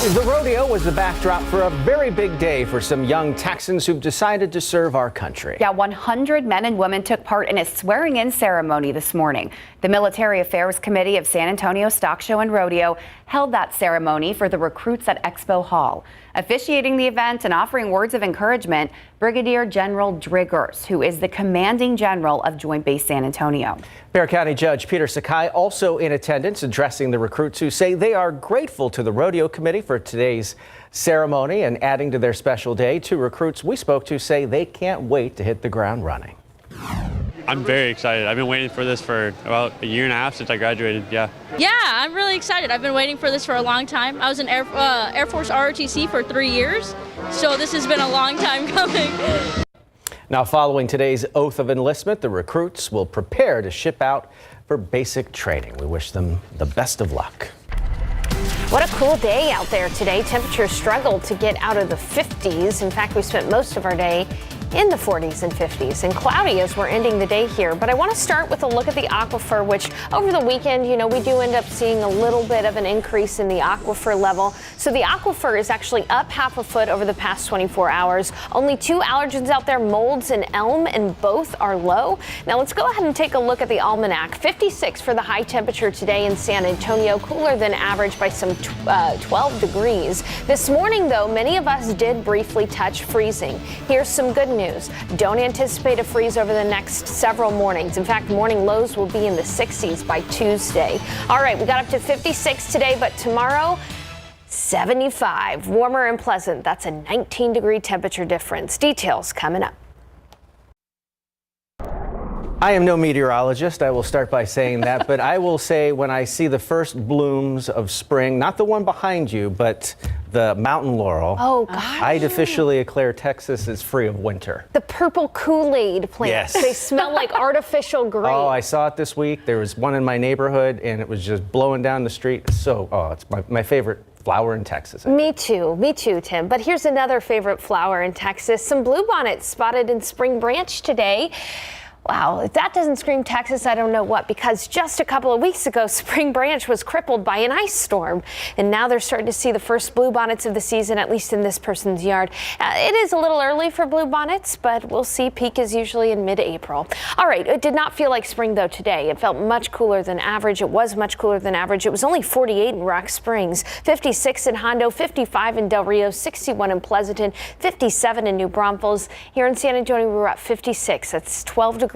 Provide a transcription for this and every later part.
The rodeo was the backdrop for a very big day for some young Texans who've decided to serve our country. Yeah, 100 men and women took part in a swearing-in ceremony this morning. The Military Affairs Committee of San Antonio Stock Show and Rodeo held that ceremony for the recruits at Expo Hall. Officiating the event and offering words of encouragement, Brigadier General Driggers, who is the commanding general of Joint Base San Antonio. Bexar County Judge Peter Sakai also in attendance, addressing the recruits who say they are grateful to the Rodeo Committee for today's ceremony and adding to their special day. Two recruits we spoke to say they can't wait to hit the ground running. I'm very excited. I've been waiting for this for about a year and a half since I graduated. Yeah, I'm really excited. I've been waiting for this for a long time. I was in Air Force ROTC for 3 years, so this has been a long time coming. Now, following today's oath of enlistment, the recruits will prepare to ship out for basic training. We wish them the best of luck. What a cool day out there today. Temperatures struggled to get out of the 50s. In fact, we spent most of our day in the 40s and 50s and cloudy as we're ending the day here. But I want to start with a look at the aquifer, which over the weekend, we do end up seeing a little bit of an increase in the aquifer level. So the aquifer is actually up half a foot over the past 24 hours. Only 2 allergens out there, molds and elm, and both are low. Now let's go ahead and take a look at the almanac. 56 for the high temperature today in San Antonio, cooler than average by some 12 degrees. This morning, though, many of us did briefly touch freezing. Here's some good news. Don't anticipate a freeze over the next several mornings. In fact, morning lows will be in the 60s by Tuesday. All right, we got up to 56 today, but tomorrow, 75. Warmer and pleasant. That's a 19-degree temperature difference. Details coming up. I am no meteorologist, I will start by saying that, but I will say when I see the first blooms of spring, not the one behind you, but the mountain laurel, I'd officially declare Texas is free of winter. The purple Kool-Aid plants, yes. They smell like artificial grapes. Oh, I saw it this week. There was one in my neighborhood and it was just blowing down the street. So, it's my favorite flower in Texas. Me too, Tim. But here's another favorite flower in Texas. Some bluebonnets spotted in Spring Branch today. Wow, if that doesn't scream Texas, I don't know what, because just a couple of weeks ago, Spring Branch was crippled by an ice storm. And now they're starting to see the first bluebonnets of the season, at least in this person's yard. It is a little early for bluebonnets, but we'll see. Peak is usually in mid-April. All right, it did not feel like spring, though, today. It felt much cooler than average. It was much cooler than average. It was only 48 in Rock Springs, 56 in Hondo, 55 in Del Rio, 61 in Pleasanton, 57 in New Braunfels. Here in San Antonio, we were at 56. That's 12 degrees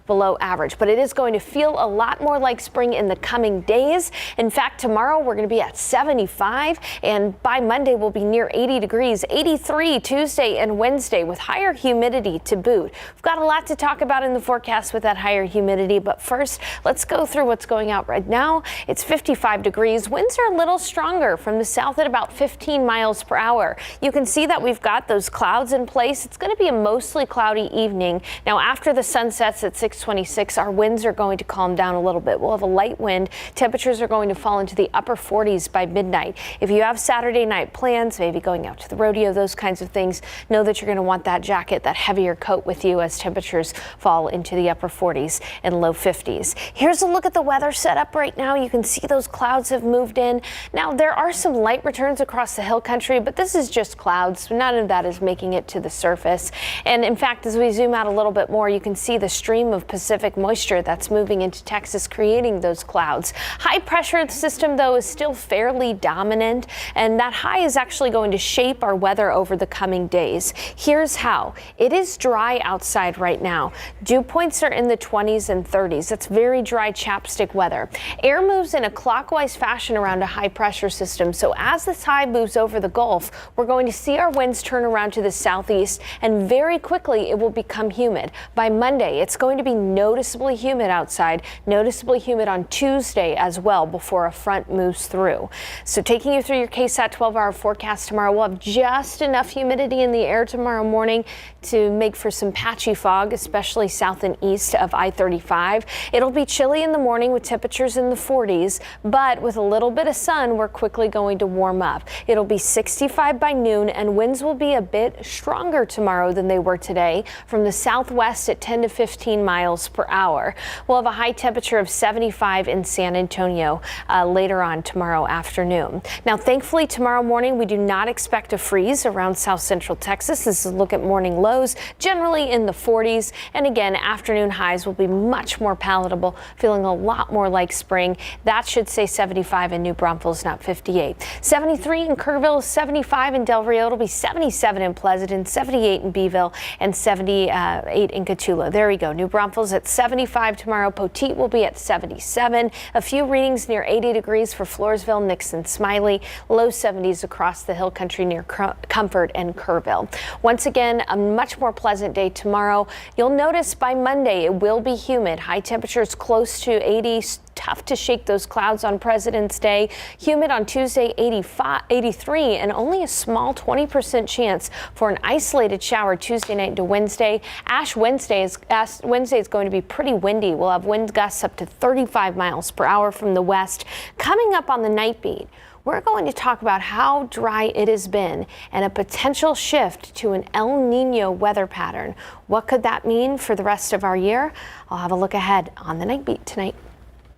below average, but it is going to feel a lot more like spring in the coming days. In fact, tomorrow we're going to be at 75, and by Monday we'll be near 80 degrees, 83 Tuesday and Wednesday with higher humidity to boot. We've got a lot to talk about in the forecast with that higher humidity, but first let's go through what's going out right now. It's 55 degrees. Winds are a little stronger from the south at about 15 miles per hour. You can see that we've got those clouds in place. It's going to be a mostly cloudy evening. Now after the sun sets at 6:26, our winds are going to calm down a little bit. We'll have a light wind. Temperatures are going to fall into the upper 40s by midnight. If you have Saturday night plans, maybe going out to the rodeo, those kinds of things, know that you're going to want that jacket, that heavier coat with you as temperatures fall into the upper 40s and low 50s. Here's a look at the weather setup right now. You can see those clouds have moved in. Now, there are some light returns across the hill country, but this is just clouds. None of that is making it to the surface. And in fact, as we zoom out a little bit more, you can see the stream of Pacific moisture that's moving into Texas, creating those clouds. High pressure system, though, is still fairly dominant, and that high is actually going to shape our weather over the coming days. Here's how. It is dry outside right now. Dew points are in the 20s and 30s. That's very dry chapstick weather. Air moves in a clockwise fashion around a high pressure system, so as this high moves over the Gulf, we're going to see our winds turn around to the southeast, and very quickly it will become humid. By Monday, it's going to be noticeably humid outside, noticeably humid on Tuesday as well before a front moves through. So taking you through your KSAT 12-hour forecast tomorrow, we'll have just enough humidity in the air tomorrow morning to make for some patchy fog, especially south and east of I-35. It'll be chilly in the morning with temperatures in the 40s, but with a little bit of sun, we're quickly going to warm up. It'll be 65 by noon, and winds will be a bit stronger tomorrow than they were today from the southwest at 10 to 15 15 miles per hour. We'll have a high temperature of 75 in San Antonio later on tomorrow afternoon. Now, thankfully, tomorrow morning we do not expect a freeze around south central Texas. This is a look at morning lows, generally in the 40s. And again, afternoon highs will be much more palatable, feeling a lot more like spring. That should say 75 in New Braunfels, not 58. 73 in Kerrville, 75 in Del Rio. It'll be 77 in Pleasanton, 78 in Beeville, and 78 in Cotulla. There we go. New Braunfels at 75 tomorrow. Poteet will be at 77. A few readings near 80 degrees for Floresville, Nixon, Smiley. Low 70s across the hill country near Comfort and Kerrville. Once again, a much more pleasant day tomorrow. You'll notice by Monday it will be humid. High temperatures close to 80. Tough to shake those clouds on President's Day. Humid on Tuesday, 83, and only a small 20% chance for an isolated shower Tuesday night to Wednesday. Ash Wednesday is going to be pretty windy. We'll have wind gusts up to 35 miles per hour from the west. Coming up on the night beat, we're going to talk about how dry it has been and a potential shift to an El Nino weather pattern. What could that mean for the rest of our year? I'll have a look ahead on the night beat tonight.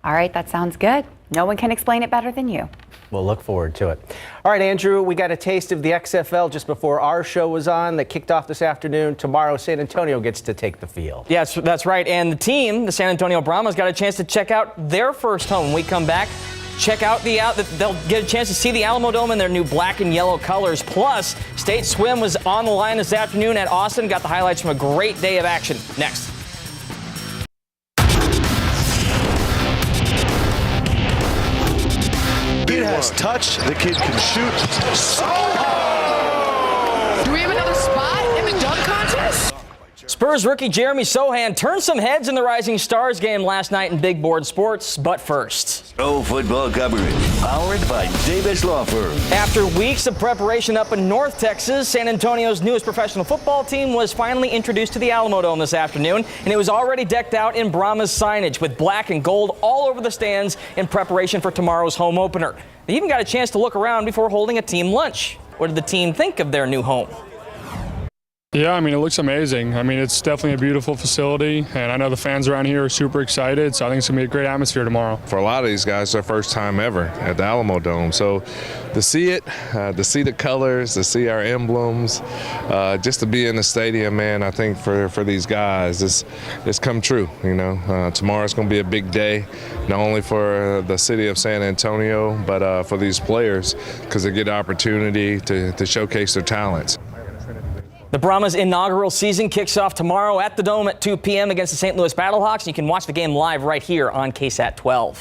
All right, that sounds good. No one can explain it better than you. We'll look forward to it. All right, Andrew, we got a taste of the XFL just before our show was on that kicked off this afternoon. Tomorrow, San Antonio gets to take the field. Yes, that's right. And the team, the San Antonio Brahmas, got a chance to check out their first home. When we come back, check out they'll get a chance to see the Alamo Dome in their new black and yellow colors. Plus, State Swim was on the line this afternoon at Austin. Got the highlights from a great day of action. Next. Kid has touch, the kid can shoot. Do we have another spot in the dunk contest? Spurs rookie Jeremy Sohan turned some heads in the Rising Stars game last night in Big Board Sports, but first. Football coverage, powered by Davis Law Firm. After weeks of preparation up in North Texas, San Antonio's newest professional football team was finally introduced to the Alamo Dome this afternoon, and it was already decked out in Brahmas signage with black and gold all over the stands in preparation for tomorrow's home opener. They even got a chance to look around before holding a team lunch. What did the team think of their new home? Yeah, I mean, it looks amazing. I mean, it's definitely a beautiful facility, and I know the fans around here are super excited, so I think it's going to be a great atmosphere tomorrow. For a lot of these guys, it's their first time ever at the Alamo Dome. So to see it, to see the colors, to see our emblems, just to be in the stadium, man, I think for these guys, it's come true, you know. Tomorrow's going to be a big day, not only for the city of San Antonio, but for these players, because they get the opportunity to showcase their talents. The Brahmas' inaugural season kicks off tomorrow at the Dome at 2 p.m. against the St. Louis Battlehawks. And you can watch the game live right here on KSAT 12.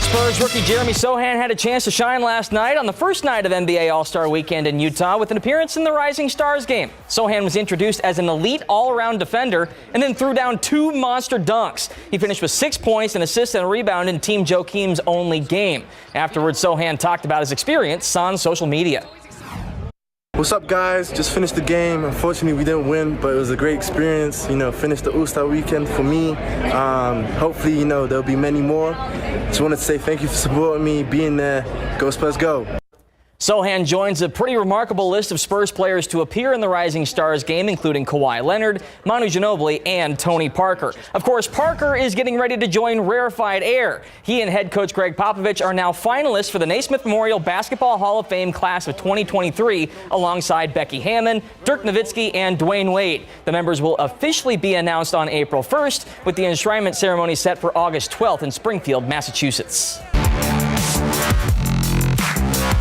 Spurs rookie Jeremy Sohan had a chance to shine last night on the first night of NBA All-Star Weekend in Utah with an appearance in the Rising Stars game. Sohan was introduced as an elite all-around defender and then threw down 2 monster dunks. He finished with 6 points, an assist, and a rebound in Team Joakim's only game. Afterwards, Sohan talked about his experience on social media. What's up, guys? Just finished the game. Unfortunately, we didn't win, but it was a great experience. You know, finished the All-Star Weekend for me. Hopefully, you know, there'll be many more. Just wanted to say thank you for supporting me, being there. Go Spurs, go. Sohan joins a pretty remarkable list of Spurs players to appear in the Rising Stars game, including Kawhi Leonard, Manu Ginobili, and Tony Parker. Of course, Parker is getting ready to join Rarefied Air. He and head coach Greg Popovich are now finalists for the Naismith Memorial Basketball Hall of Fame class of 2023, alongside Becky Hammon, Dirk Nowitzki, and Dwayne Wade. The members will officially be announced on April 1st, with the enshrinement ceremony set for August 12th in Springfield, Massachusetts.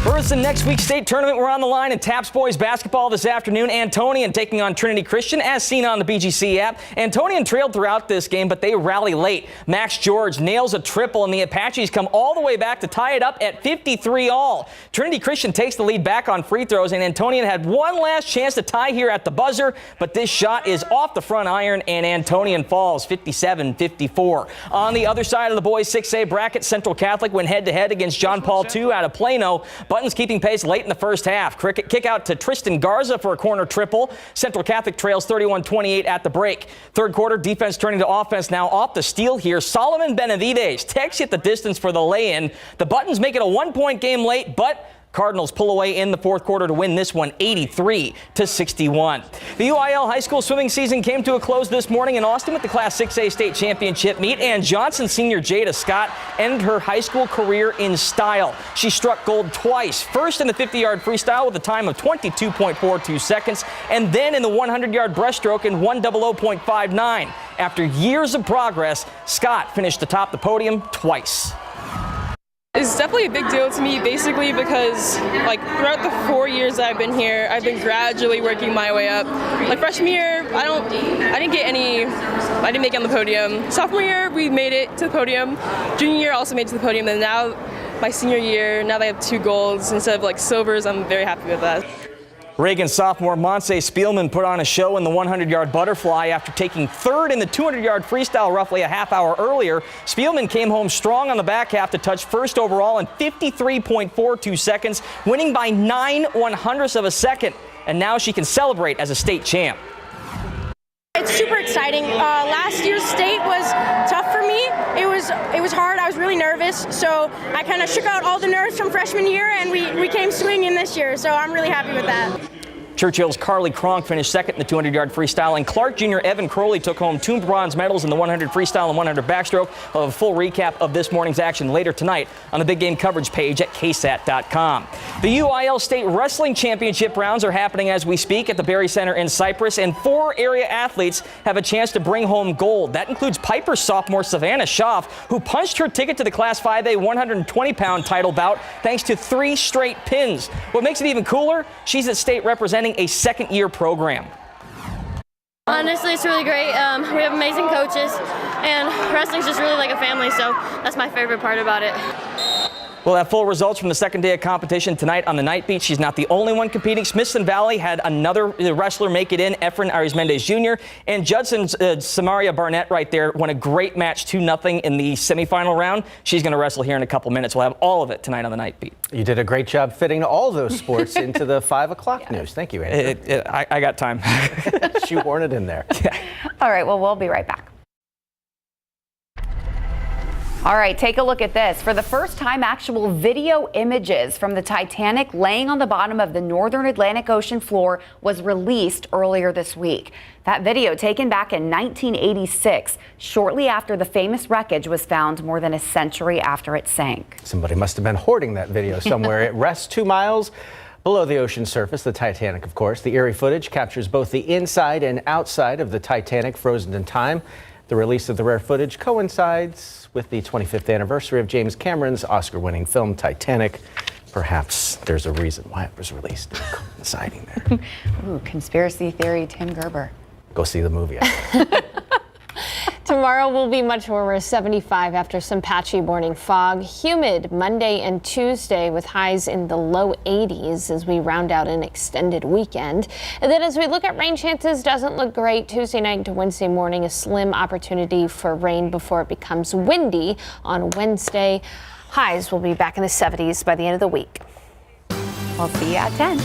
First, in next week's state tournament, we're on the line in TAPS boys basketball this afternoon. Antonian taking on Trinity Christian, as seen on the BGC app. Antonian trailed throughout this game, but they rally late. Max George nails a triple, and the Apaches come all the way back to tie it up at 53 all. Trinity Christian takes the lead back on free throws, and Antonian had one last chance to tie here at the buzzer, but this shot is off the front iron, and Antonian falls 57-54. On the other side of the boys' 6A bracket, Central Catholic went head-to-head against John Paul II out of Plano. Buttons keeping pace late in the first half. Kick out to Tristan Garza for a corner triple. Central Catholic trails 31-28 at the break. Third quarter, defense turning to offense now off the steal here. Solomon Benavides takes it the distance for the lay-in. The Buttons make it a 1-point game late, but Cardinals pull away in the fourth quarter to win this one 83-61. The UIL high school swimming season came to a close this morning in Austin with the Class 6A state championship meet, and Johnson senior Jada Scott ended her high school career in style. She struck gold twice, first in the 50-yard freestyle with a time of 22.42 seconds, and then in the 100-yard breaststroke in 1:00.59. After years of progress, Scott finished atop the podium twice. It's definitely a big deal to me, basically because like throughout the 4 years that I've been here, I've been gradually working my way up. Like freshman year, I didn't make it on the podium. Sophomore year, we made it to the podium. Junior year, also made it to the podium. And now, my senior year, now that I have 2 golds instead of like silvers, I'm very happy with that. Reagan sophomore Montse Spielman put on a show in the 100-yard butterfly after taking third in the 200-yard freestyle roughly a half hour earlier. Spielman came home strong on the back half to touch first overall in 53.42 seconds, winning by 9/100ths of a second. And now she can celebrate as a state champ. It's super exciting. Last year's state was tough for me. It was hard. I was really nervous. So I kind of shook out all the nerves from freshman year, and we came swinging this year. So I'm really happy with that. Churchill's Carly Cronk finished second in the 200-yard freestyle, and Clark Jr. Evan Crowley took home 2 bronze medals in the 100 freestyle and 100 backstroke. We'll have a full recap of this morning's action later tonight on the Big Game coverage page at KSAT.com. The UIL State Wrestling Championship rounds are happening as we speak at the Berry Center in Cypress, and 4 area athletes have a chance to bring home gold. That includes Piper sophomore Savannah Schaaf, who punched her ticket to the Class 5A 120-pound title bout thanks to 3 straight pins. What makes it even cooler, she's at state representing a second-year program. Honestly, it's really great. We have amazing coaches, and wrestling's just really like a family, so that's my favorite part about it. We'll have full results from the second day of competition tonight on the Night Beat. She's not the only one competing. Smithson Valley had another wrestler make it in, Efren Arias-Mendez Jr. And Judson's Samaria Barnett right there won a great match, 2-0 in the semifinal round. She's going to wrestle here in a couple minutes. We'll have all of it tonight on the Night Beat. You did a great job fitting all those sports into the 5 o'clock news. Thank you, Andrew. I got time. Shoehorn it in there. Yeah. All right, well, we'll be right back. All right, take a look at this. For the first time, actual video images from the Titanic laying on the bottom of the northern Atlantic Ocean floor was released earlier this week. That video, taken back in 1986, shortly after the famous wreckage was found more than a century after it sank. Somebody must have been hoarding that video somewhere. It rests 2 miles below the ocean surface, the Titanic, of course. The eerie footage captures both the inside and outside of the Titanic frozen in time. The release of the rare footage coincides with the 25th anniversary of James Cameron's Oscar-winning film Titanic. Perhaps there's a reason why it was released, coinciding there. Ooh, conspiracy theory, Tim Gerber. Go see the movie. Tomorrow will be much warmer, 75 after some patchy morning fog. Humid Monday and Tuesday with highs in the low 80s as we round out an extended weekend. And then as we look at rain chances, doesn't look great. Tuesday night into Wednesday morning, a slim opportunity for rain before it becomes windy on Wednesday. Highs will be back in the 70s by the end of the week. We'll see you at 10.